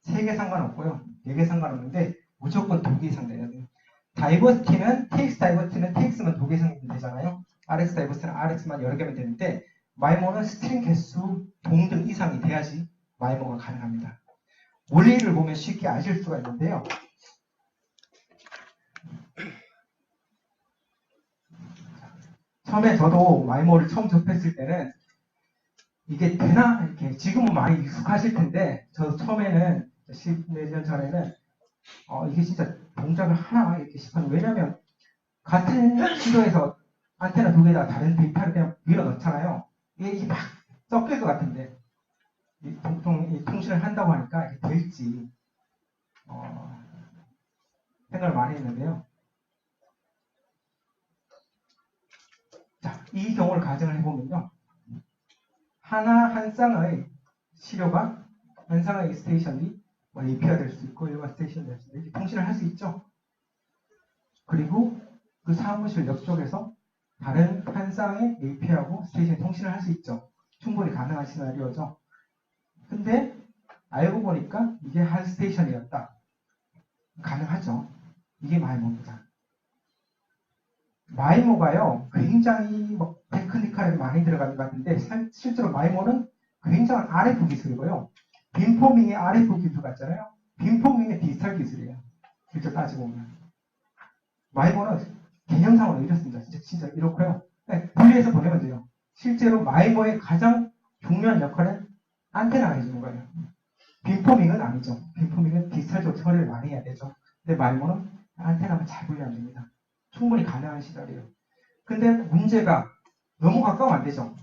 3개 상관없고요. 4개 상관없는데 무조건 2개 이상 돼야 돼요. 다이버시티는 TX 다이버시티는 TX만 2개 이상 되잖아요. RX 다이버시티는 RX만 여러 개면 되는데 마이모는 스트링 개수 동등 이상이 돼야지 마이모가 가능합니다. 원리를 보면 쉽게 아실 수가 있는데요. 처음에 저도 마이모를 처음 접했을 때는 이게 되나? 이렇게 지금은 많이 익숙하실 텐데 저도 처음에는 10몇 년 전에는 이게 진짜 동작을 하나 이렇게 싶었는데 왜냐면 같은 시도에서 안테나 2개에다 다른 데이터를 그냥 밀어 넣잖아요. 이게 막 섞일 것 같은데 보통 이 통신을 한다고 하니까 이게 될지 생각을 많이 했는데요. 자, 이 경우를 가정을 해보면요. 한 쌍의 시료가 한 쌍의 스테이션이 AP가 될 수 있고 일반 스테이션이 될 수 있고 이렇게 통신을 할 수 있죠. 그리고 그 사무실 옆쪽에서 다른 한 쌍의 AP하고 스테이션 통신을 할 수 있죠. 충분히 가능한 시나리오죠. 근데 알고 보니까 이게 한 스테이션이었다. 가능하죠. 이게 마이모입니다. 마이모가요 굉장히 테크니컬하게 많이 들어가는 것 같은데 실제로 마이모는 굉장한 RF 기술이고요. 빔포밍의 RF 기술 같잖아요. 빔포밍의 디지털 기술이에요. 실제 따지고 보면 마이모는 개념상으로 이렇습니다. 진짜 이렇고요. 네, 분리해서 보내면 돼요. 실제로 마이모의 가장 중요한 역할은 안테나가 해주는 거예요. 빔포밍은 아니죠. 빔포밍은 디지털적으로 처리를 많이 해야 되죠. 근데 마이모는 안테나만 잘 분리하면 됩니다. 충분히 가능한 시절이에요. 근데 문제가 너무 가까우면 안 되죠.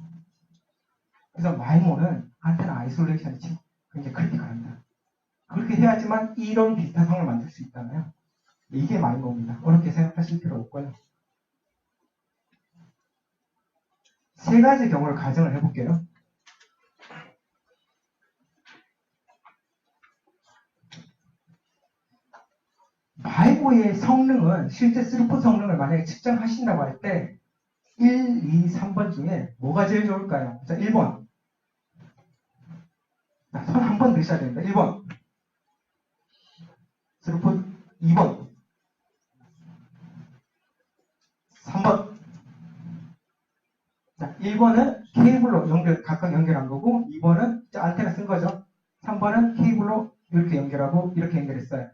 그래서 마이모는 안테나 아이솔레이션이 굉장히 크리티컬합니다. 그렇게 해야지만 이런 비슷한 상황을 만들 수 있잖아요. 이게 마이모입니다. 어렵게 생각하실 필요 없고요. 세 가지 경우를 가정을 해볼게요. 마이모의 성능은 실제 스루풋 성능을 만약에 측정하신다고 할 때 1, 2, 3번 중에 뭐가 제일 좋을까요? 자, 1번. 자, 손 한 번 드셔야 됩니다. 1번. 스루풋 2번. 3번. 자, 1번은 케이블로 각각 연결한 거고 2번은 안테나 쓴 거죠. 3번은 케이블로 이렇게 연결하고 이렇게 연결했어요.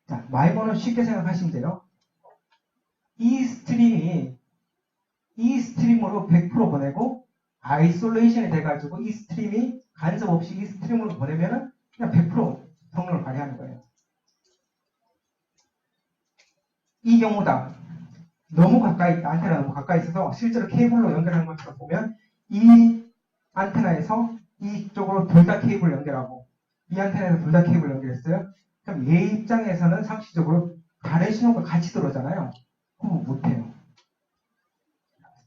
자, 마이모는 쉽게 생각하시면 돼요. 이 스트림으로 100% 보내고 아이솔레이션이 돼가지고 이 스트림이 간섭 없이 이 스트림으로 보내면은 그냥 100% 성능을 발휘하는 거예요. 이 경우다. 너무 가까이 있다. 안테나 너무 가까이 있어서 실제로 케이블로 연결하는 것처럼 보면 이 안테나에서 이쪽으로 둘 다 케이블 연결하고 이 안테나에서 둘 다 케이블 연결했어요. 그럼 얘 입장에서는 상식적으로 다른 신호가 같이 들어오잖아요. 그럼 못해요.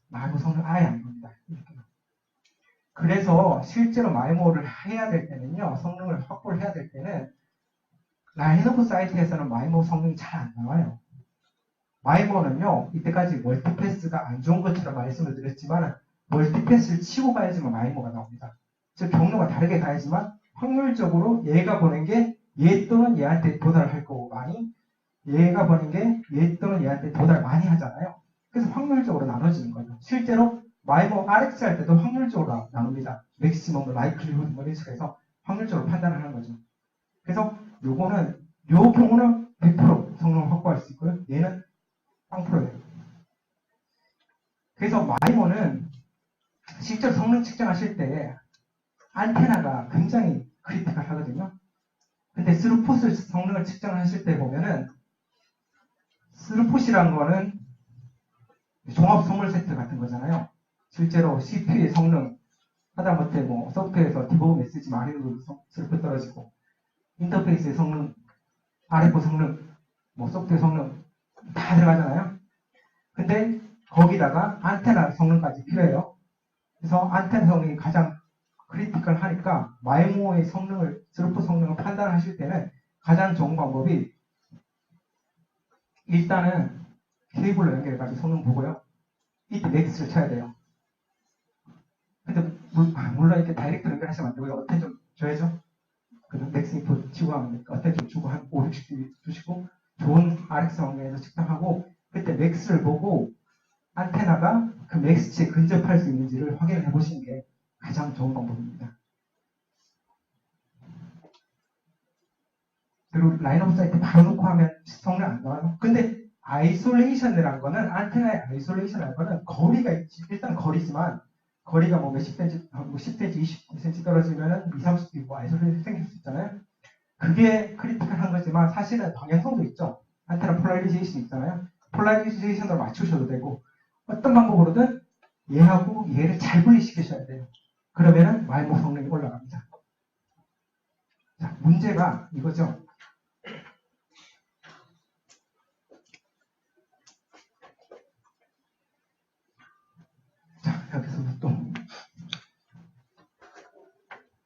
마이모 성능 아예 안 봅니다. 그래서 실제로 마이모를 해야 될 때는요. 성능을 확보를 해야 될 때는 라인오프 사이트에서는 마이모 성능이 잘 안 나와요. 마이모는요. 이때까지 멀티패스가 안 좋은 것처럼 말씀을 드렸지만 멀티패스를 치고 가야지만 마이모가 나옵니다. 즉 경로가 다르게 가야지만 확률적으로 얘가 보낸 게 얘 또는 얘한테 도달할 거고 많이 얘가 보낸 게 얘 또는 얘한테 도달 많이 하잖아요. 그래서 확률적으로 나눠지는 거죠. 실제로 마이모 RX 할 때도 확률적으로 나눕니다. 맥시멈, 라이클리후드 뭐 이런 식으로 해서 확률적으로 판단을 하는 거죠. 그래서 요거는 요 경우는 100% 성능을 확보할 수 있고요. 얘는 0%예요. 그래서 마이모는 실제로 성능 측정하실 때 안테나가 굉장히 크리티컬 하거든요. 근데 스루풋 성능을 측정하실 때 보면은 스루풋이란 거는 종합 선물 세트 같은 거잖아요. 실제로 CPU의 성능, 하다못해 뭐 소프트웨어에서 디버그 메시지 많이 누르도 스루풋 떨어지고, 인터페이스의 성능, RF 성능, 뭐 소프트웨어 성능 다 들어가잖아요. 근데 거기다가 안테나 성능까지 필요해요. 그래서 안테나 성능이 가장 크리티컬 하니까 마이모의 성능을, 스루풋 성능을 판단하실 때는 가장 좋은 방법이 일단은 케이블로 연결해가지고 성능 보고요. 이때 맥스를 쳐야 돼요. 근데 물론 이렇게 다이렉트 연결하시면 안 되고요. 어텐 좀 줘야죠. 그럼 맥스 인풋 치고 하면 어텐 좀 주고 한 5, 60 주시고 좋은 RX 환경에서 측정하고 그때 맥스를 보고 안테나가 그 맥스치에 근접할 수 있는지를 확인해 보시는 게 가장 좋은 방법입니다. 그리고 라인업 사이트 바로 놓고 하면 성능 안 나와요. 근데 아이솔레이션이라는 거는, 안테나의 아이솔레이션이라는 거는 거리가 일단 거리지만, 거리가 뭐 몇십 센치, 뭐 10cm, 20cm 떨어지면은 20, 30cm 뭐 아이솔레이션 생길 수 있잖아요. 그게 크리티컬한 거지만 사실은 방향성도 있죠. 안테나 폴라리제이션 있잖아요. 폴라리제이션으로 맞추셔도 되고, 어떤 방법으로든 얘하고 얘를 잘 분리시키셔야 돼요. 그러면은 마이모 성능이 올라갑니다. 자, 문제가 이거죠. 자, 여기서 또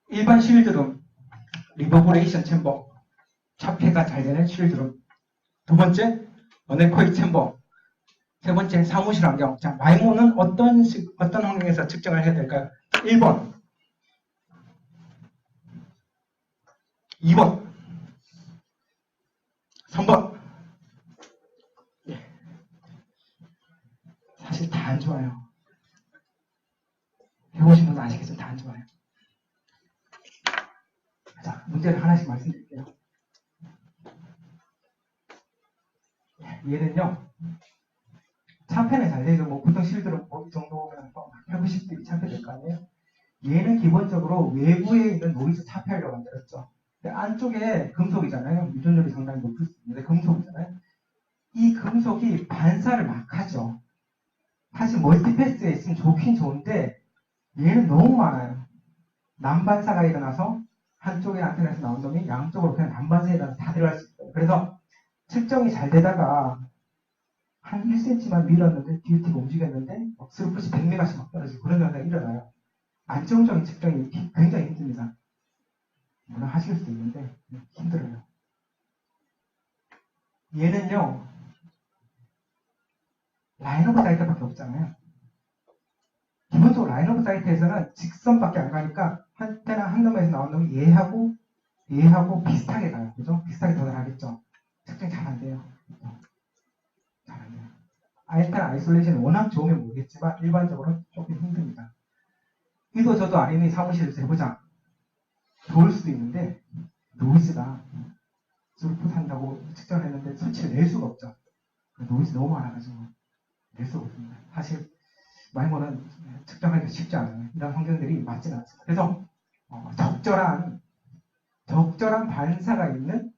일반 쉴드룸, 리버브레이션 챔버, 차폐가 잘 되는 쉴드룸. 두 번째, 어네코익 챔버. 세 번째, 사무실 환경. 자, 마이모는 어떤 환경에서 측정을 해야 될까요? 1번, 2번, 3번. 예. 사실 다 안 좋아요. 해보신 분은 아시겠지만 다 안 좋아요. 자, 문제를 하나씩 말씀드릴게요. 얘는요, 참패는 잘 되죠. 뭐, 보통 실드로 뭐, 이 정도면 190dB 참패 될 거 아니에요? 얘는 기본적으로 외부에 있는 노이즈 참패하려고 만들었죠. 근데 안쪽에 금속이잖아요. 유전율이 상당히 높을 수 있는데, 금속이잖아요. 이 금속이 반사를 막 하죠. 사실 멀티패스에 있으면 좋긴 좋은데, 얘는 너무 많아요. 난반사가 일어나서 한쪽에 안테나에서 나온 놈이 양쪽으로 그냥 난반사에 일어나서 다 들어갈 수 있어요. 그래서 측정이 잘 되다가 한 1cm만 밀었는데 DUT가 움직였는데 스루풋이 100메가씩 막 떨어지고 그런 현상이 일어나요. 안정적인 측정이 굉장히 힘듭니다. 물론 하실 수 있는데 힘들어요. 얘는요, 라인 오브 사이트밖에 없잖아요. 기본적으로 라인 오브 사이트에서는 직선밖에 안 가니까 한테나 한 놈에서 나온 놈이 얘하고 비슷하게 가요. 그죠? 비슷하게 도달하겠죠. 측정 잘 안 돼요. 잘 안 돼요. 안테나 아이솔레이션이 워낙 좋으면 모르겠지만 일반적으로 조금 힘듭니다. 이도 저도 아니니 사무실에서 해보자. 좋을 수도 있는데 노이즈가 스루풋 한다고 측정을 했는데 수치를 낼 수가 없죠. 노이즈 너무 많아가지고 낼 수가 없습니다. 사실 마이모는 측정하기가 쉽지 않아요. 이런 환경들이 맞지는 않습니다. 그래서 적절한 반사가 있는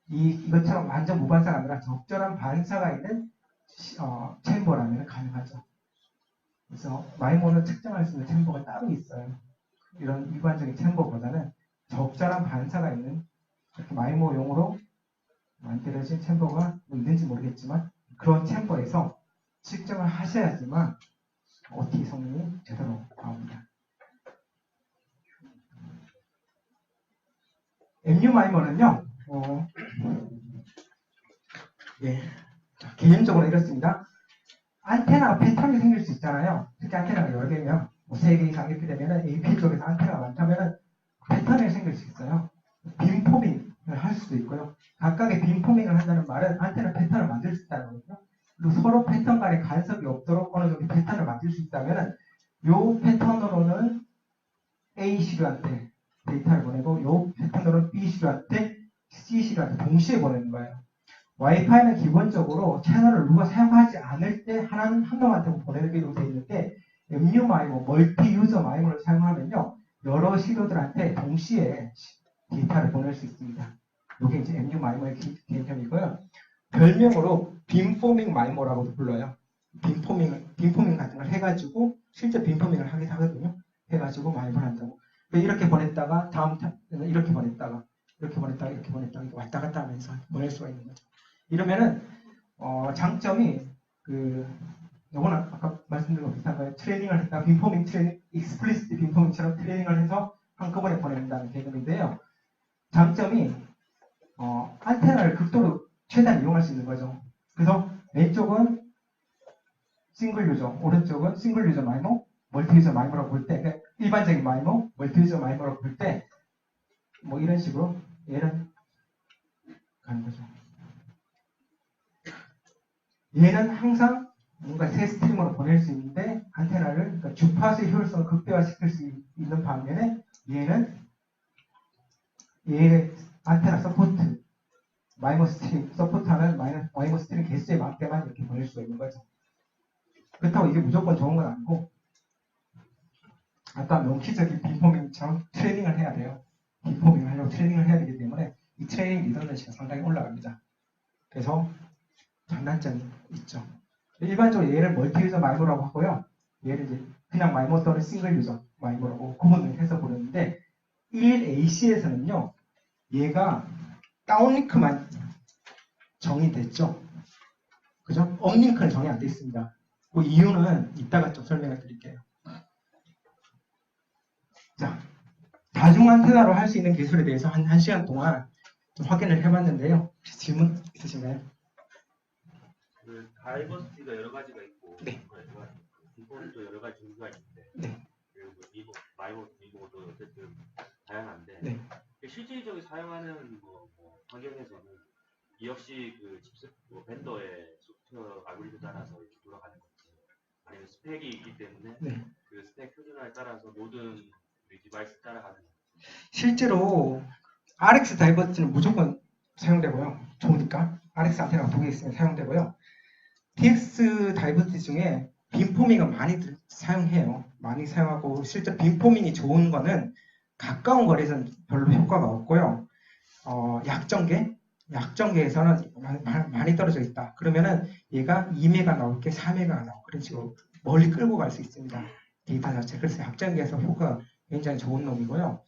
이것처럼 완전 무반사가 아니라 적절한 반사가 있는 챔버라면 가능하죠. 그래서 마이모는 측정할 수 있는 챔버가 따로 있어요. 이런 일반적인 챔버보다는 적절한 반사가 있는 이렇게 마이모용으로 만들어진 챔버가 뭐 있는지 모르겠지만 그런 챔버에서 측정을 하셔야지만 OT 성능이 제대로 나옵니다. MU 마이머는요, 개념적으로 이렇습니다. 안테나 패턴이 생길 수 있잖아요. 특히 안테나가 여러 개면, 뭐 3개 이상 이렇게 되면은 AP 쪽에서 안테나가 많다면은 패턴이 생길 수 있어요. 빔포밍을 할 수도 있고요. 각각의 빔포밍을 한다는 말은 안테나 패턴을 만들 수 있다는 거거든요. 그리고 서로 패턴 간의 간섭이 없도록 어느 정도 패턴을 만들 수 있다면은 요 패턴으로는 A 시류한테 데이터를 보내고 요 패턴으로는 B 시류한테 C 시류한테 동시에 보내는 거예요. 와이파이는 기본적으로 채널을 누가 사용하지 않을 때 한 놈한테 보내기로 되어 있는데 MU 마이머, 멀티 유저 마이머를 사용하면요 여러 시료들한테 동시에 데이터를 보낼 수 있습니다. 이게 이제 MU 마이머의 개념이고요. 별명으로 빔포밍 마이머라고도 불러요. 빔포밍 같은 걸 해가지고 실제 빔포밍을 하긴 하거든요. 해가지고 마이머를 한다고. 이렇게 보냈다가 다음 이렇게 보냈다가 이렇게 보냈다가 이렇게 보냈다가 왔다 갔다 하면서 보낼 수가 있는 거죠. 이러면은 장점이 요거는 아까 말씀드린 것 비슷한 거예요. 트레이닝을 했다 빔포밍 트레이닝, 익스플리시트 빔포밍처럼 트레이닝을 해서 한꺼번에 보낸다는 개념인데요. 장점이 안테나를 극도로 최대한 이용할 수 있는 거죠. 그래서 왼쪽은 싱글 유저, 오른쪽은 싱글 유저 마이머, 멀티 유저 마이머라고 볼 때, 그러니까 일반적인 마이머, 멀티 유저 마이머라고 볼 때, 뭐 이런 식으로 얘는 가는 거죠. 얘는 항상 뭔가 새 스트림으로 보낼 수 있는데 안테나를 그러니까 주파수의 효율성을 극대화시킬 수 있는 반면에 얘는 얘의 안테나 서포트 마이머 스트림 서포트하는 마이머 스트림 개수에 맞게만 이렇게 보낼 수가 있는 거죠. 그렇다고 이게 무조건 좋은 건 아니고 아까 명키적인 빔포밍처럼 트레이닝을 해야 돼요. 빔포밍을 하려고 트레이닝을 해야 되기 때문에 이 트레이닝 리더너시가 상당히 올라갑니다. 그래서 장단점이 있죠. 일반적으로 얘를 멀티 유저 마이머라고 하고요. 얘를 이제 그냥 마이머 또는 싱글 유저 마이머라고 구분을 해서 부르는데 1AC에서는요. 얘가 다운링크만 정의됐죠. 그죠? 업링크는 정의 안 돼 있습니다. 그 이유는 이따가 좀 설명을 드릴게요. 자, 다중 안테나로 할 수 있는 기술에 대해서 한 시간 동안 좀 확인을 해봤는데요. 혹시 질문 있으신가요? 그 다이버시티가 여러 가지가 있고, 네. 빔포도 여러 가지 종류가 있는데, 네. 그리고 마이모도 어쨌든 다양한데, 네. 실질적으로 사용하는 환경에서는 이 역시 벤더의 소프트웨어 알고리즘 따라서 이렇게 돌아가는 건지, 아니면 스펙이 있기 때문에 네. 그 스펙 표준화에 따라서 모든 디바이스 따라가는 건지. 실제로 RX 다이버시티는 무조건 사용되고요. 좋으니까 RX 안테나가 2개 있으면 사용되고요. TX 다이버시티 중에 빔포밍을 많이 사용해요. 많이 사용하고 실제 빔포밍이 좋은 거는 가까운 거리에서는 별로 효과가 없고요. 약전계에서는 많이 떨어져 있다. 그러면은 얘가 2메가 나올 게 4메가 나오고 그런 식으로 멀리 끌고 갈 수 있습니다. 데이터 자체. 그래서 약전계에서 효과가 굉장히 좋은 놈이고요.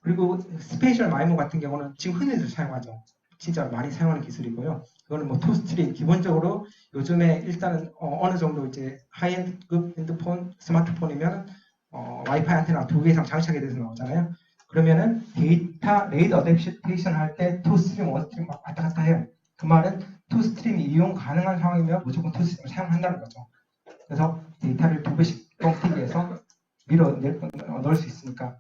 그리고 스페이셜 마이머 같은 경우는 지금 흔히들 사용하죠. 진짜 많이 사용하는 기술이고요. 이거는 뭐 투스트림 기본적으로 요즘에 일단은 어느 정도 이제 하이엔드급 핸드폰, 스마트폰이면 와이파이 안테나 2개 이상 장착이 돼서 나오잖아요. 그러면은 데이터 레이더 어댑테이션 할 때 투스트림, 원스트림 막 왔다 갔다 해요. 그 말은 투스트림이 이용 가능한 상황이면 무조건 투스트림을 사용한다는 거죠. 그래서 데이터를 2배씩 뻥튀기해서 넣을 수 있으니까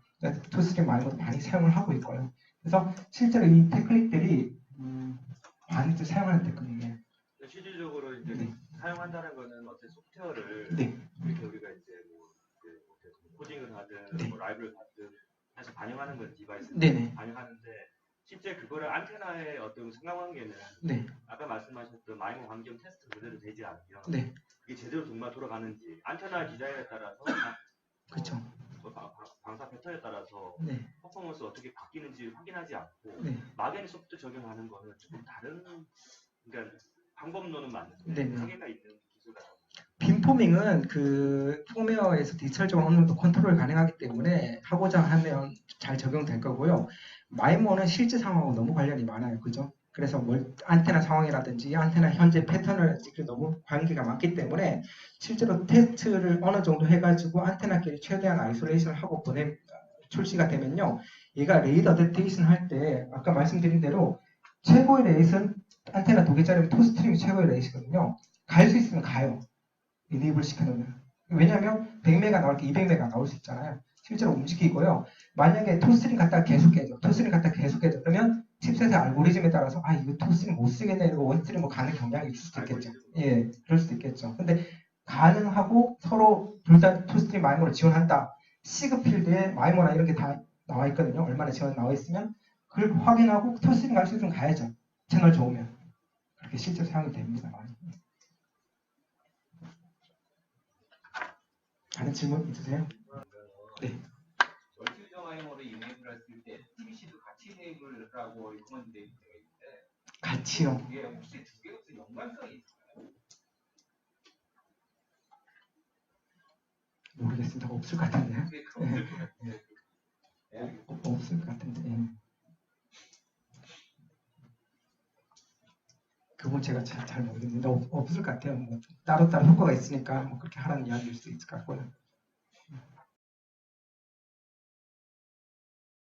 투스트림 말고도 많이 사용을 하고 있고요. 그래서 실제로 이 테크닉들이 많이들 사용하는 테크닉이에요. 실질적으로 이제 네. 사용한다는 거는 어떤 소프트웨어를 네. 이렇게 우리가 이제 코딩을 하든 네. 라이브를 하든 해서 반영하는 건 디바이스를 네네. 반영하는데 실제 그거를 안테나의 어떤 상관관계는 네. 아까 말씀하셨던 마이너 환경 테스트 그대로 되지 않으면 네. 이게 제대로 정말 돌아가는지 안테나 디자인에 따라서 그렇죠. 방사 패턴에 따라서 네. 퍼포먼스 어떻게 바뀌는지 확인하지 않고 네. 막연히 소프트 적용하는 거는 조금 다른 그러니까 방법론은 맞는데 네네. 한계가 있는 기술 같아요. 빔포밍은 그 폼웨어에서 디지털적으로 어느 정도 컨트롤 가능하기 때문에 하고자 하면 잘 적용될 거고요. 마이머는 실제 상황하고 너무 관련이 많아요. 그죠? 그래서 안테나 상황이라든지 안테나 현재 패턴을 너무 관계가 많기 때문에 실제로 테스트를 어느 정도 해가지고 안테나끼리 최대한 아이솔레이션을 하고 출시가 되면요. 얘가 레이더 어댑테이션 할 때 아까 말씀드린 대로 최고의 레이스는 안테나 2개짜리면 토스트림이 최고의 레이스거든요. 갈 수 있으면 가요. 이네이블 시켜놓으면. 왜냐하면 100메가 나올 게 200메가 나올 수 있잖아요. 실제로 움직이고요. 만약에 토스트림 갖다가 계속 깨져. 그러면 칩셋의 알고리즘에 따라서 이거 토스트림 못 쓰겠네 이러고 원스트림 뭐 가는 경향이 있을 수도 있겠죠. 예, 그럴 수도 있겠죠. 근데 가능하고 서로 둘 다 토스트림 마이머를 지원한다. 시그필드에 마이머나 이런 게 다 나와 있거든요. 얼마나 지원 나와 있으면 그걸 확인하고 토스트림 갈 수 있으면 가야죠. 채널 좋으면. 그렇게 실제 사용이 됩니다. 많이. 다른 질문 있으세요? 네. 멀티 유저 마이머를 이네이블 했을 때 TBC도 같이 이네이블하고 리커먼드 되어 있는데 같이요. 이게 혹시 2개 없으니까 연관성이 있을까요? 모르겠습니다. 없을 것 같은데요. 그게 없을 것 같아요. 없을 것 같은데. 예. 그건 제가 잘 모르겠는데 없을 것 같아요. 뭐 따로따로 효과가 있으니까 뭐 그렇게 하라는 이야기일 수도 있을 것 같고요.